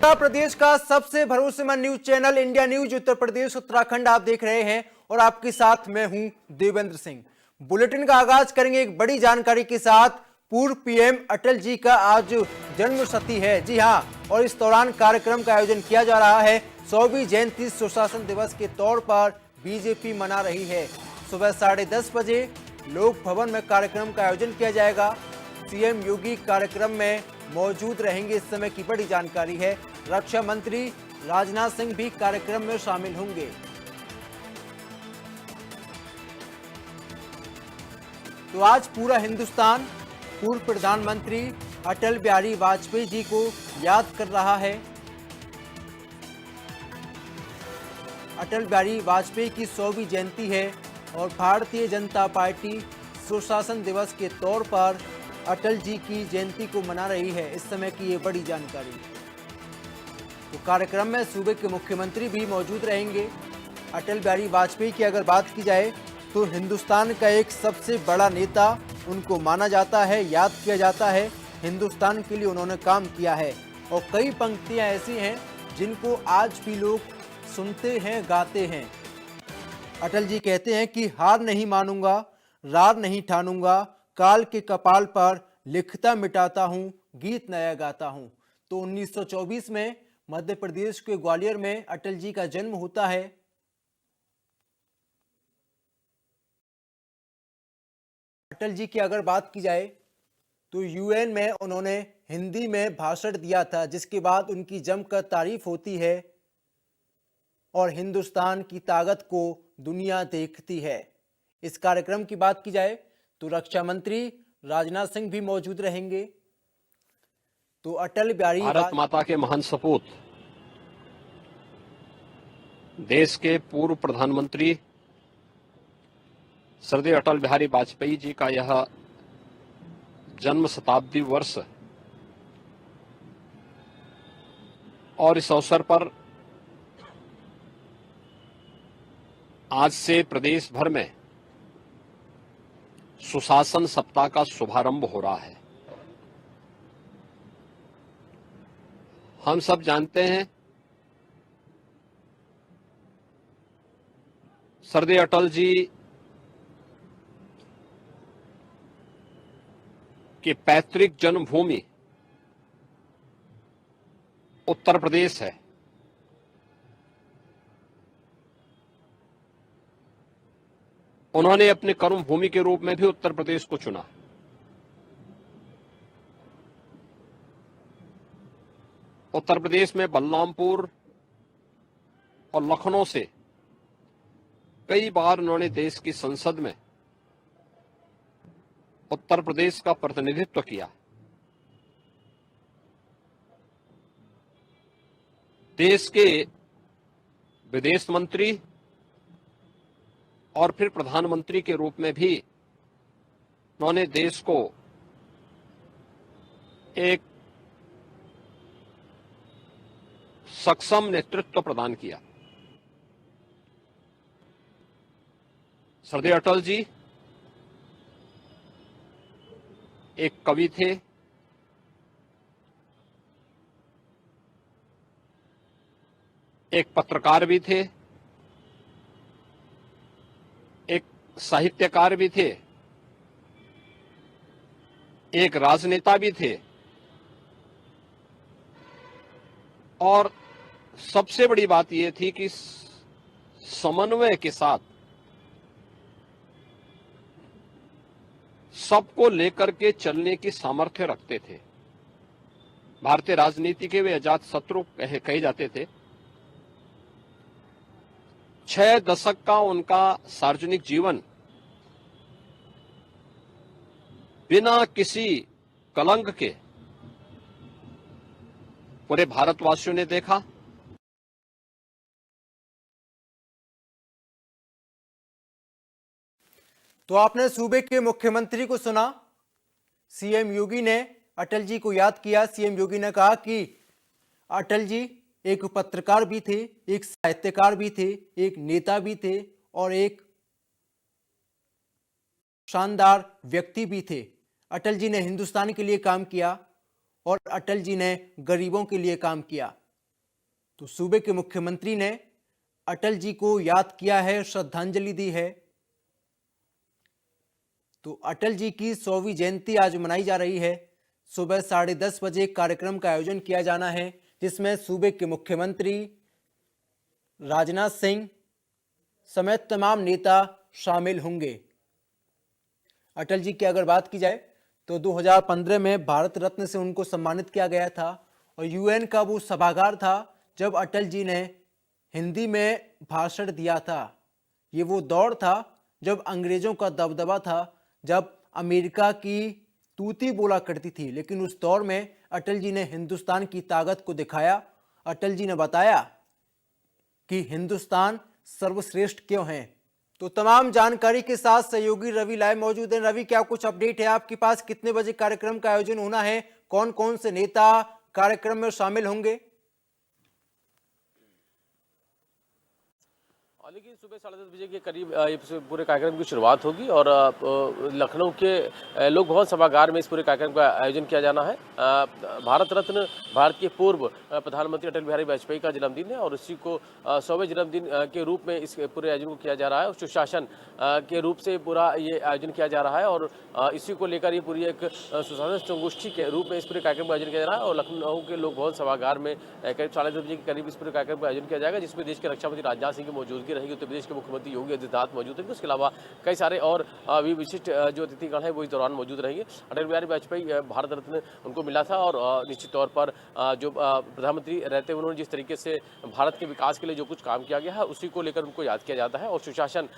उत्तर प्रदेश का सबसे भरोसेमंद news channel India news Uttar Pradesh Uttarakhand आप देख रहे हैं और आपके साथ मैं हूं देवेंद्र सिंह। बुलेटिन का आगाज करेंगे एक बड़ी जानकारी के साथ। पूर्व पीएम अटल जी का आज जन्मशती है, जी हां, और इस दौरान कार्यक्रम का आयोजन किया जा रहा है। 100वीं जयंती सुशासन दिवस के तौर पर बीजेपी मना रही है। सुबह 10:30 बजे लोक भवन में कार्यक्रम का आयोजन किया जाएगा। सीएम योगी कार्यक्रम में मौजूद रहेंगे, इस समय की बड़ी जानकारी है। रक्षा मंत्री राजनाथ सिंह भी कार्यक्रम में शामिल होंगे। तो आज पूरा हिंदुस्तान पूर्व प्रधानमंत्री अटल बिहारी वाजपेयी जी को याद कर रहा है। अटल बिहारी वाजपेयी की 100वीं जयंती है और भारतीय जनता पार्टी सुशासन दिवस के तौर पर अटल जी की जयंती को मना रही है, इस समय की ये बड़ी जानकारी। तो कार्यक्रम में सूबे के मुख्यमंत्री भी मौजूद रहेंगे। अटल बिहारी वाजपेयी की अगर बात की जाए तो हिंदुस्तान का एक सबसे बड़ा नेता उनको माना जाता है, याद किया जाता है। हिंदुस्तान के लिए उन्होंने काम किया है और कई पंक्तियां ऐसी हैं जिनको आज भी लोग सुनते हैं, गाते हैं। अटल जी कहते हैं कि हार नहीं मानूंगा, रार नहीं ठानूंगा, काल के कपाल पर लिखता मिटाता हूं, गीत नया गाता हूं। तो 1924 में मध्य प्रदेश के ग्वालियर में अटल जी का जन्म होता है। अटल जी की अगर बात की जाए तो यूएन में उन्होंने हिंदी में भाषण दिया था, जिसके बाद उनकी जमकर तारीफ होती है और हिंदुस्तान की ताकत को दुनिया देखती है। इस कार्यक्रम की बात की जाए तो रक्षा मंत्री राजनाथ सिंह भी मौजूद रहेंगे। तो अटल बिहारी भारत माता के महान सपूत देश के पूर्व प्रधानमंत्री श्रद्धेय अटल बिहारी वाजपेयी जी का यह जन्म शताब्दी वर्ष और इस अवसर पर आज से प्रदेश भर में सुशासन सप्ताह का शुभारंभ हो रहा है। हम सब जानते हैं श्रद्धेय अटल जी की पैतृक जन्मभूमि उत्तर प्रदेश है। उन्होंने अपने कर्म भूमि के रूप में भी उत्तर प्रदेश को चुना। उत्तर प्रदेश में बलरामपुर और लखनऊ से कई बार उन्होंने देश की संसद में उत्तर प्रदेश का प्रतिनिधित्व किया। देश के विदेश मंत्री और फिर प्रधानमंत्री के रूप में भी उन्होंने देश को एक सक्षम नेतृत्व प्रदान किया। श्रद्धेय अटल जी एक कवि थे, एक पत्रकार भी थे, एक साहित्यकार भी थे, एक राजनेता भी थे और सबसे बड़ी बात यह थी कि समन्वय के साथ सबको लेकर के चलने की सामर्थ्य रखते थे। भारतीय राजनीति के वे अजात शत्रु कहे जाते थे। 6 दशक का उनका सार्वजनिक जीवन बिना किसी कलंक के पूरे भारतवासियों ने देखा। तो आपने सूबे के मुख्यमंत्री को सुना। सीएम योगी ने अटल जी को याद किया। सीएम योगी ने कहा कि अटल जी एक पत्रकार भी थे, एक साहित्यकार भी थे, एक नेता भी थे और एक शानदार व्यक्ति भी थे। अटल जी ने हिंदुस्तान के लिए काम किया और अटल जी ने गरीबों के लिए काम किया। तो सूबे के मुख्यमंत्री ने अटल जी को याद किया है, श्रद्धांजलि दी है। तो अटल जी की 100वीं जयंती आज मनाई जा रही है। सुबह 10:30 बजे एक कार्यक्रम का आयोजन किया जाना है, जिसमें सूबे के मुख्यमंत्री राजनाथ सिंह समेत तमाम नेता शामिल होंगे। अटल जी की अगर बात की जाए तो 2015 में भारत रत्न से उनको सम्मानित किया गया था और यूएन का वो सभागार था जब अटल जी ने हिंदी में भाषण दिया था। ये वो दौर था जब अंग्रेजों का दबदबा था, जब अमेरिका की तूती बोला करती थी, लेकिन उस दौर में अटल जी ने हिंदुस्तान की ताकत को दिखाया। अटल जी ने बताया कि हिंदुस्तान सर्वश्रेष्ठ क्यों है। तो तमाम जानकारी के साथ सहयोगी रवि लाइव मौजूद हैं। रवि, क्या कुछ अपडेट है आपके पास? कितने बजे कार्यक्रम का आयोजन होना है? कौन कौन से नेता कार्यक्रम में शामिल होंगे? देखिए, सुबह 10:30 बजे के करीब ये पूरे कार्यक्रम की शुरुआत होगी और लखनऊ के लोक भवन सभागार में इस पूरे कार्यक्रम का आयोजन किया जाना है। भारत रत्न भारत के पूर्व प्रधानमंत्री अटल बिहारी वाजपेयी का जन्मदिन है और इसी को 100वें जन्मदिन के रूप में इस पूरे आयोजन को किया जा रहा है और सुशासन के रूप से पूरा ये आयोजन किया जा रहा है और इसी को लेकर ये पूरी एक सुशासन संगोष्ठी के रूप में इस पूरे कार्यक्रम का आयोजन किया जा रहा है और लखनऊ के लोक भवन सभागार में करीब 10:30 बजे के करीब इस पूरे कार्यक्रम का आयोजन किया जाएगा, जिसमें देश के रक्षा मंत्री राजनाथ सिंह की मौजूदगी रहेगी। उत्तर प्रदेश के मुख्यमंत्री योगी आदित्यनाथ मौजूद रहेंगे। उसके अलावा कई सारे और भी विशिष्ट जो अतिथिगण है वो इस दौरान मौजूद रहेंगे। अटल बिहारी वाजपेयी भारत रत्न उनको मिला था और निश्चित तौर पर जो प्रधानमंत्री रहते हुए उन्होंने जिस तरीके से भारत के विकास के लिए जो कुछ काम किया गया है उसी को लेकर उनको याद किया जाता है और सुशासन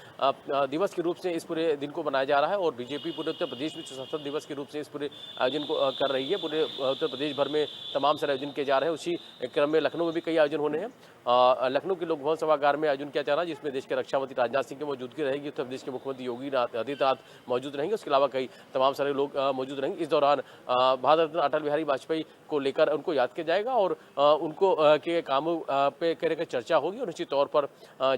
दिवस के रूप से इस पूरे दिन को मनाया जा रहा है और बीजेपी पूरे उत्तर प्रदेश में सुशासन दिवस के रूप से इस पूरे आयोजन को कर रही है। पूरे उत्तर प्रदेश भर में तमाम सारे आयोजन किए जा रहे हैं। उसी क्रम में लखनऊ में भी कई आयोजन होने हैं। लखनऊ के लोक भवन सभागार में आयोजन किया जा रहा है, जिसमें देश के रक्षा मंत्री राजनाथ सिंह की मौजूदगी रहेगी। उत्तर प्रदेश के मुख्यमंत्री योगी आदित्यनाथ मौजूद रहेंगे। उसके अलावा कई तमाम सारे लोग मौजूद रहेंगे। इस दौरान भारत रत्न अटल बिहारी वाजपेयी को लेकर उनको याद किया जाएगा और उनको के कामों पे कहीं चर्चा होगी और निश्चित तौर पर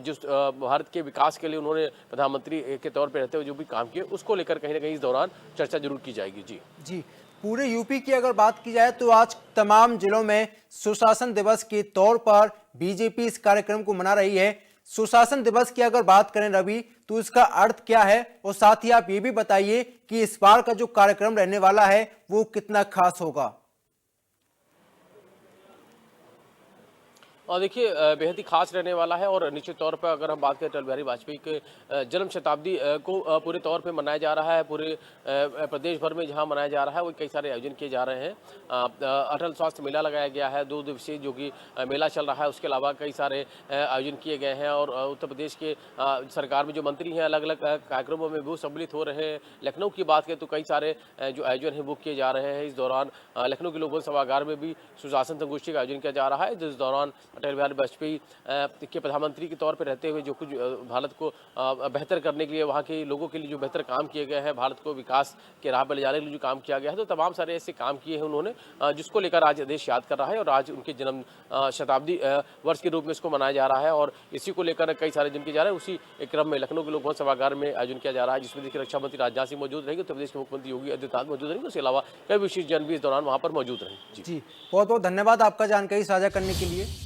जिस भारत के विकास के लिए उन्होंने प्रधानमंत्री के तौर पर रहते हुए जो भी काम किए उसको लेकर कहीं ना कहीं इस दौरान चर्चा जरूर की जाएगी। जी पूरे यूपी की अगर बात की जाए तो आज तमाम जिलों में सुशासन दिवस के तौर पर बीजेपी इस कार्यक्रम को मना रही है। सुशासन दिवस की अगर बात करें रवि, तो इसका अर्थ क्या है और साथ ही आप ये भी बताइए कि इस बार का जो कार्यक्रम रहने वाला है वो कितना खास होगा। और देखिए, बेहद ही खास रहने वाला है और निश्चित तौर पर अगर हम बात करें अटल बिहारी वाजपेयी के जन्म शताब्दी को पूरे तौर पे मनाया जा रहा है। पूरे प्रदेश भर में जहां मनाया जा रहा है वो कई सारे आयोजन किए जा रहे हैं। अटल स्वास्थ्य मेला लगाया गया है 2 दिवसीय जो कि मेला चल रहा है। उसके अलावा कई सारे आयोजन किए गए हैं और उत्तर प्रदेश के सरकार में जो मंत्री हैं अलग अलग कार्यक्रमों में वो सम्मिलित हो रहे हैं। लखनऊ की बात करें तो कई सारे जो आयोजन हैं वो किए जा रहे हैं। इस दौरान लखनऊ के लोक भवन सभागार में भी सुशासन संगोष्ठी का आयोजन किया जा रहा है, जिस दौरान अटल बिहारी वाजपेयी के प्रधानमंत्री के तौर पर रहते हुए जो कुछ भारत को बेहतर करने के लिए, वहाँ के लोगों के लिए जो बेहतर काम किए गए हैं, भारत को विकास के राह पर ले जाने के लिए जो काम किया गया है, तो तमाम सारे ऐसे काम किए हैं उन्होंने जिसको लेकर आज देश याद कर रहा है और आज उनके जन्म शताब्दी वर्ष के रूप में इसको मनाया जा रहा है और इसी को लेकर कई सारे दिन किए जा रहे हैं। उसी क्रम में लखनऊ के लोक भवन सभागार में आयोजन किया जा रहा है, जिसमें देखिए रक्षा मंत्री राजनाथ सिंह मौजूद रहेंगे, उत्तर प्रदेश के मुख्यमंत्री योगी आदित्यनाथ मौजूद रहेंगे। उसके अलावा कई विशिष्ट जन भी इस दौरान वहाँ पर मौजूद रहेंगे। जी बहुत बहुत धन्यवाद आपका जानकारी साझा करने के लिए।